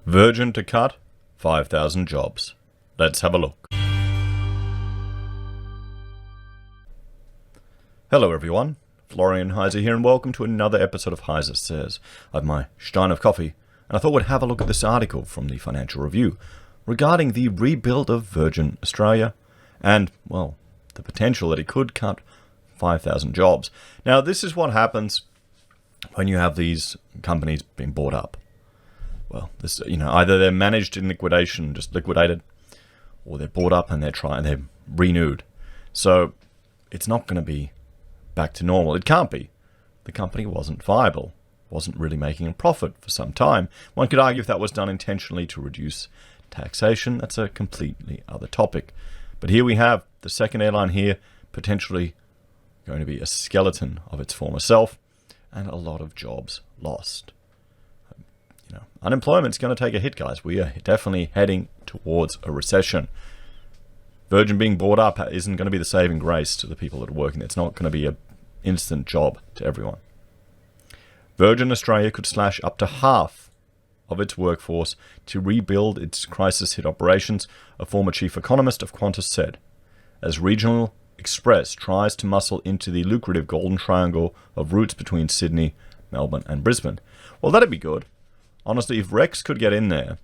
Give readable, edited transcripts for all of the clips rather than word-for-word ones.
Virgin to cut 5,000 jobs. Let's have a look. Hello everyone, Florian.heise here and welcome to another episode of HeiseSays. I have my stein of coffee and I thought we'd have a look at this article from the Financial Review regarding the rebuild of Virgin Australia and, well, the potential that it could cut 5,000 jobs. Now this is what happens when you have these companies being bought up. Well, this, either they're managed in liquidation, just liquidated, or they're bought up and they're renewed. So it's not going to be back to normal. It can't be. The company wasn't viable, wasn't really making a profit for some time. One could argue if that was done intentionally to reduce taxation, that's a completely other topic. But here we have the second airline here, potentially going to be a skeleton of its former self, and a lot of jobs lost. Unemployment's going to take a hit, guys. We are definitely heading towards a recession. Virgin being bought up isn't going to be the saving grace to the people that are working there. It's not going to be an instant job to everyone. Virgin Australia could slash up to half of its workforce to rebuild its crisis-hit operations, a former chief economist of Qantas said, as Regional Express tries to muscle into the lucrative golden triangle of routes between Sydney, Melbourne and Brisbane. Well, that'd be good. Honestly, if Rex could get in there,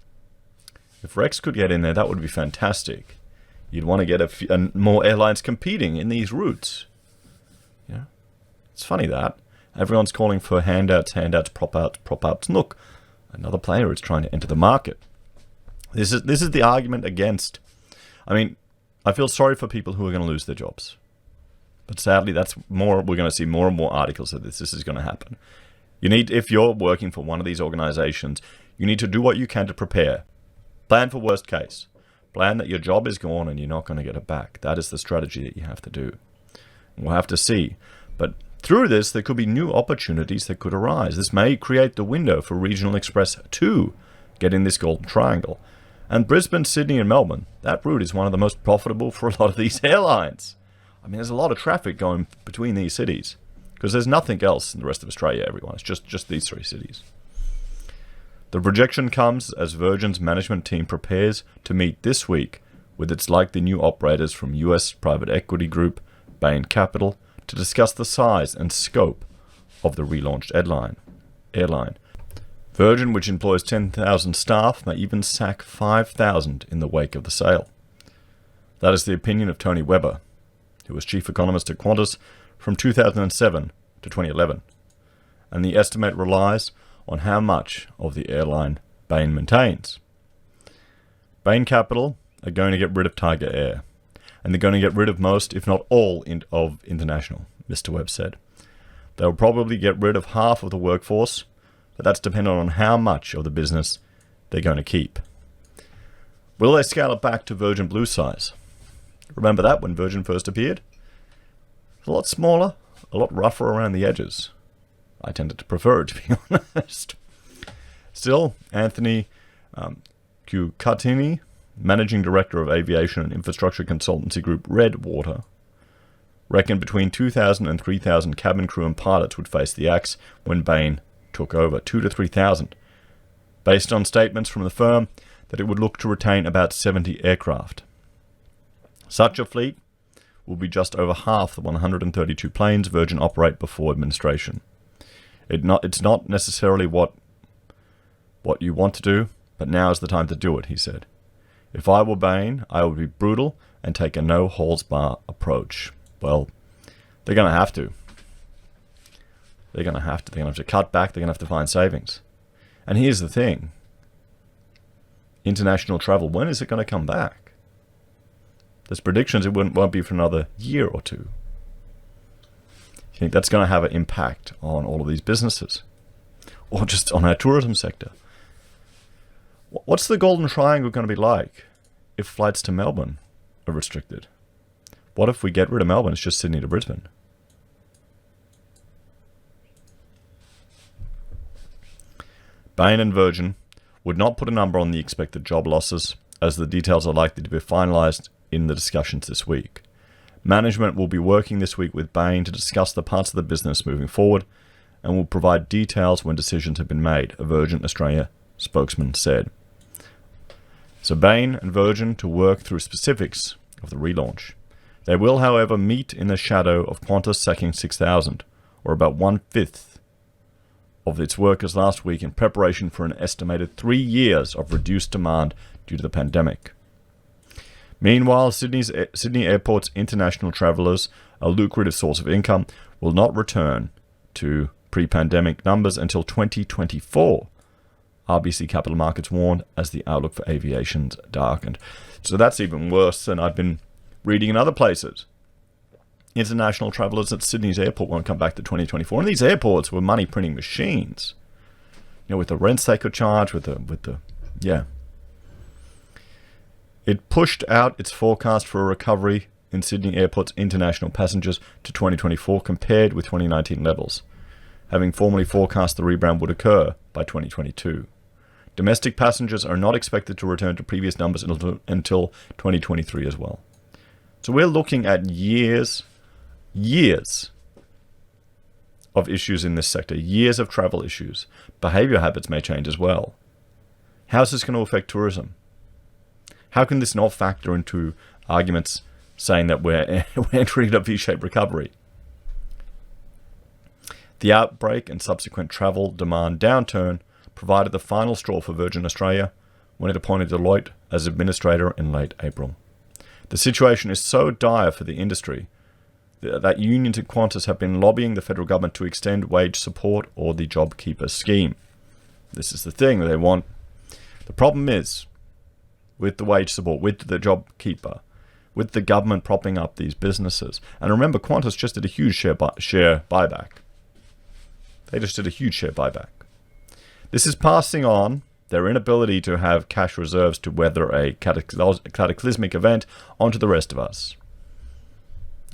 that would be fantastic. You'd want to get more airlines competing in these routes. Yeah, it's funny that everyone's calling for handouts, prop outs. Look, another player is trying to enter the market. This is the argument against. I mean, I feel sorry for people who are going to lose their jobs, but sadly, we're going to see more and more articles of this. This is going to happen. If you're working for one of these organizations, you need to do what you can to prepare. Plan for worst case. Plan that your job is gone and you're not going to get it back. That is the strategy that you have to do. We'll have to see. But through this, there could be new opportunities that could arise. This may create the window for Regional Express to get in this golden triangle. And Brisbane, Sydney and Melbourne, that route is one of the most profitable for a lot of these airlines. I mean, there's a lot of traffic going between these cities. Because there's nothing else in the rest of Australia, everyone. It's just these three cities. The projection comes as Virgin's management team prepares to meet this week with its likely new operators from US private equity group Bain Capital to discuss the size and scope of the relaunched airline. Virgin, which employs 10,000 staff, may even sack 5,000 in the wake of the sale. That is the opinion of Tony Webber, who was chief economist at Qantas from 2007 to 2011, and the estimate relies on how much of the airline Bain maintains. Bain Capital are going to get rid of Tiger Air, and they're going to get rid of most, if not all, of International, Mr. Webb said. They'll probably get rid of half of the workforce, but that's dependent on how much of the business they're going to keep. Will they scale it back to Virgin Blue size? Remember that when Virgin first appeared? A lot smaller, a lot rougher around the edges. I tended to prefer it, to be honest. Still, Anthony Kucoin, managing director of aviation and infrastructure consultancy group Redwater, reckoned between 2,000 and 3,000 cabin crew and pilots would face the axe when Bain took over, 2,000 to 3,000, based on statements from the firm that it would look to retain about 70 aircraft. Such a fleet will be just over half the 132 planes Virgin operate before administration. It's not necessarily what you want to do, but now is the time to do it, he said. If I were Bain, I would be brutal and take a no-holds-bar approach. Well, they're going to have to. They're going to have to cut back, they're going to have to find savings. And here's the thing. International travel, when is it going to come back? There's predictions it won't be for another year or two. You think that's going to have an impact on all of these businesses? Or just on our tourism sector? What's the Golden Triangle going to be like if flights to Melbourne are restricted? What if we get rid of Melbourne, it's just Sydney to Brisbane? Bain and Virgin would not put a number on the expected job losses, as the details are likely to be finalised in the discussions this week. Management will be working this week with Bain to discuss the parts of the business moving forward and will provide details when decisions have been made, a Virgin Australia spokesman said. So Bain and Virgin to work through specifics of the relaunch. They will, however, meet in the shadow of Qantas sacking 6,000, or about 1/5 of its workers last week in preparation for an estimated 3 years of reduced demand due to the pandemic. Meanwhile, Sydney Airport's international travellers, a lucrative source of income, will not return to pre-pandemic numbers until 2024. RBC Capital Markets warned as the outlook for aviation's darkened. So that's even worse than I've been reading in other places. International travellers at Sydney's airport won't come back to 2024. And these airports were money printing machines. You know, with the rents they could charge, yeah. It pushed out its forecast for a recovery in Sydney Airport's international passengers to 2024 compared with 2019 levels, having formerly forecast the rebound would occur by 2022. Domestic passengers are not expected to return to previous numbers until 2023 as well. So we're looking at years of issues in this sector, years of travel issues. Behavior habits may change as well. How's this going to affect tourism? How can this not factor into arguments saying that we're entering a V-shaped recovery? The outbreak and subsequent travel demand downturn provided the final straw for Virgin Australia when it appointed Deloitte as administrator in late April. The situation is so dire for the industry that unions at Qantas have been lobbying the federal government to extend wage support or the JobKeeper scheme. This is the thing they want. The problem is, with the wage support, with the JobKeeper, with the government propping up these businesses. And remember, Qantas just did a huge share buyback. They just did a huge share buyback. This is passing on their inability to have cash reserves to weather a cataclysmic event onto the rest of us.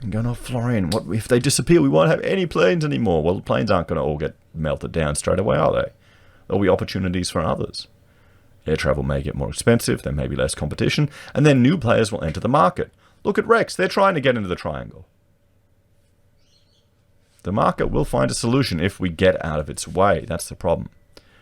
And going, oh, Florian, what if they disappear? We won't have any planes anymore. Well, the planes aren't going to all get melted down straight away, are they? There'll be opportunities for others. Air travel may get more expensive, there may be less competition, and then new players will enter the market. Look at Rex, they're trying to get into the triangle. The market will find a solution if we get out of its way. That's the problem.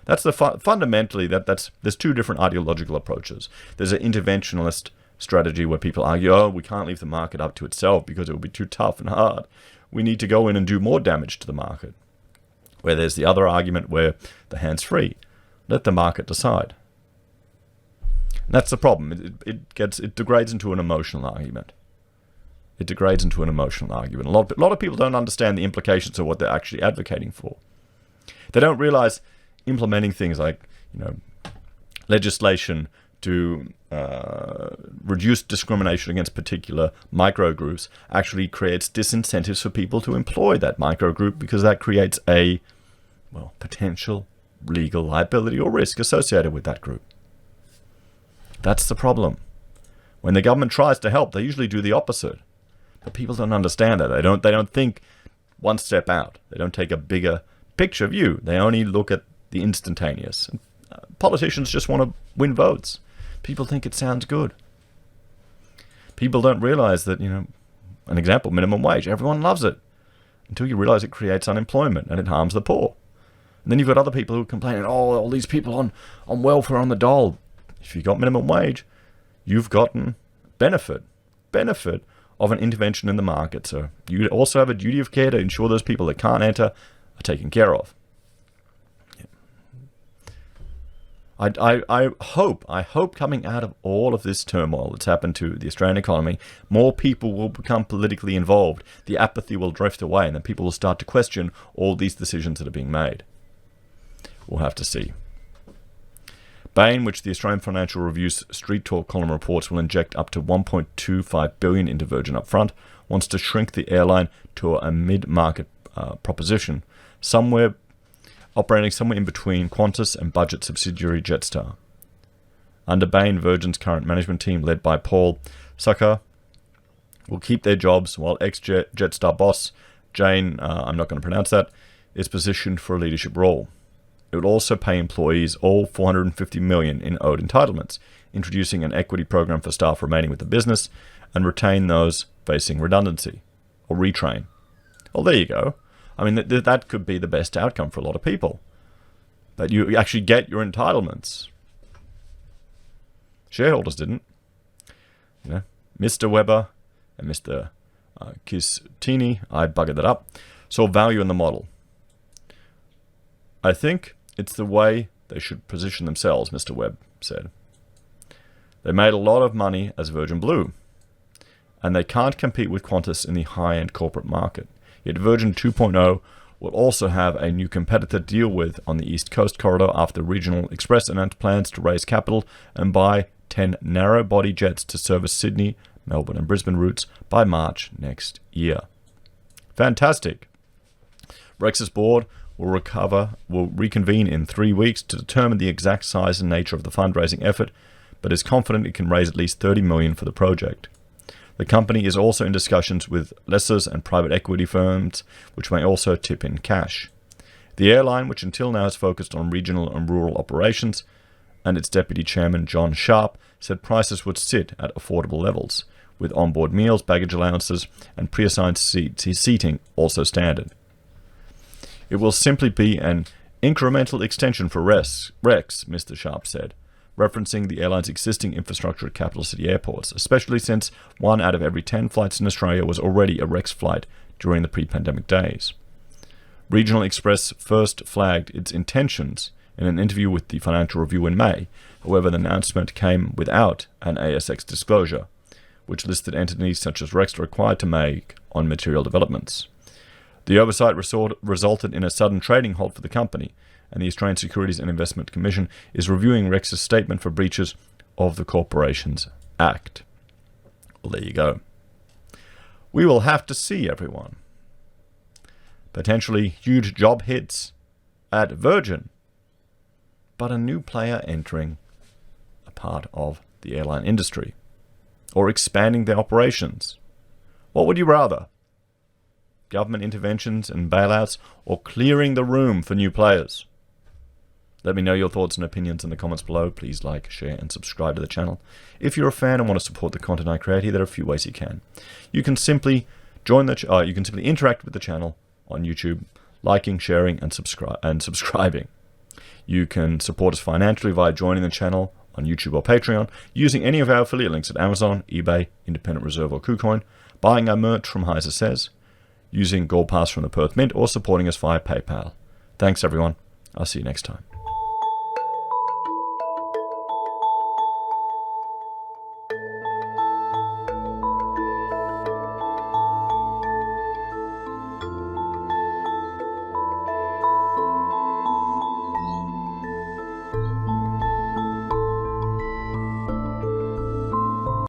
That's the fundamentally there's two different ideological approaches. There's an interventionist strategy where people argue, oh, we can't leave the market up to itself because it will be too tough and hard. We need to go in and do more damage to the market. Where there's the other argument where the hand's free. Let the market decide. And that's the problem. It degrades into an emotional argument. It degrades into an emotional argument. A lot of people don't understand the implications of what they're actually advocating for. They don't realize implementing things like, legislation to reduce discrimination against particular microgroups actually creates disincentives for people to employ that microgroup because that creates a, potential legal liability or risk associated with that group. That's the problem. When the government tries to help, they usually do the opposite. But people don't understand that. They don't think one step out. They don't take a bigger picture view. They only look at the instantaneous. Politicians just want to win votes. People think it sounds good. People don't realize that, an example, minimum wage. Everyone loves it until you realize it creates unemployment and it harms the poor. And then you've got other people who complain, all these people on welfare on the dole. If you've got minimum wage, you've gotten benefit of an intervention in the market. So you also have a duty of care to ensure those people that can't enter are taken care of. I hope coming out of all of this turmoil that's happened to the Australian economy, more people will become politically involved. The apathy will drift away, and then people will start to question all these decisions that are being made. We'll have to see. Bain, which the Australian Financial Review's Street Talk column reports will inject up to $1.25 billion into Virgin upfront, wants to shrink the airline to a mid-market proposition, operating somewhere in between Qantas and budget subsidiary Jetstar. Under Bain, Virgin's current management team, led by Paul Sucker, will keep their jobs, while ex-Jetstar boss Jane, I'm not going to pronounce that, is positioned for a leadership role. It would also pay employees all $450 million in owed entitlements, introducing an equity program for staff remaining with the business, and retain those facing redundancy, or retrain. Well, there you go. I mean, that could be the best outcome for a lot of people. That you actually get your entitlements. Shareholders didn't. Mr. Weber and Mr. Kistini, I buggered that up, saw value in the model. I think it's the way they should position themselves, Mr. Webb said. They made a lot of money as Virgin Blue, and they can't compete with Qantas in the high-end corporate market. Yet Virgin 2.0 will also have a new competitor to deal with on the East Coast corridor after Regional Express announced plans to raise capital and buy 10 narrow-body jets to service Sydney, Melbourne and Brisbane routes by March next year. Fantastic. Rex's board will reconvene in 3 weeks to determine the exact size and nature of the fundraising effort, but is confident it can raise at least $30 million for the project. The company is also in discussions with lessors and private equity firms, which may also tip in cash. The airline, which until now has focused on regional and rural operations, and its deputy chairman, John Sharp, said prices would sit at affordable levels, with onboard meals, baggage allowances, and pre-assigned seating also standard. It will simply be an incremental extension for Rex, Mr. Sharp said, referencing the airline's existing infrastructure at capital city airports, especially since 1 out of every 10 flights in Australia was already a Rex flight during the pre-pandemic days. Regional Express first flagged its intentions in an interview with the Financial Review in May. However, the announcement came without an ASX disclosure, which listed entities such as Rex required to make on material developments. The oversight resulted in a sudden trading halt for the company, and the Australian Securities and Investment Commission is reviewing Rex's statement for breaches of the Corporations Act. Well, there you go. We will have to see, everyone. Potentially huge job hits at Virgin, but a new player entering a part of the airline industry, or expanding their operations. What would you rather? Government interventions and bailouts, or clearing the room for new players? Let me know your thoughts and opinions in the comments below. Please like, share, and subscribe to the channel. If you're a fan and want to support the content I create here, there are a few ways you can. You can simply you can simply interact with the channel on YouTube, liking, sharing, and subscribing. You can support us financially via joining the channel on YouTube or Patreon, using any of our affiliate links at Amazon, eBay, Independent Reserve, or Kucoin, buying our merch from HeiseSays, using Gold Pass from the Perth Mint, or supporting us via PayPal. Thanks, everyone. I'll see you next time.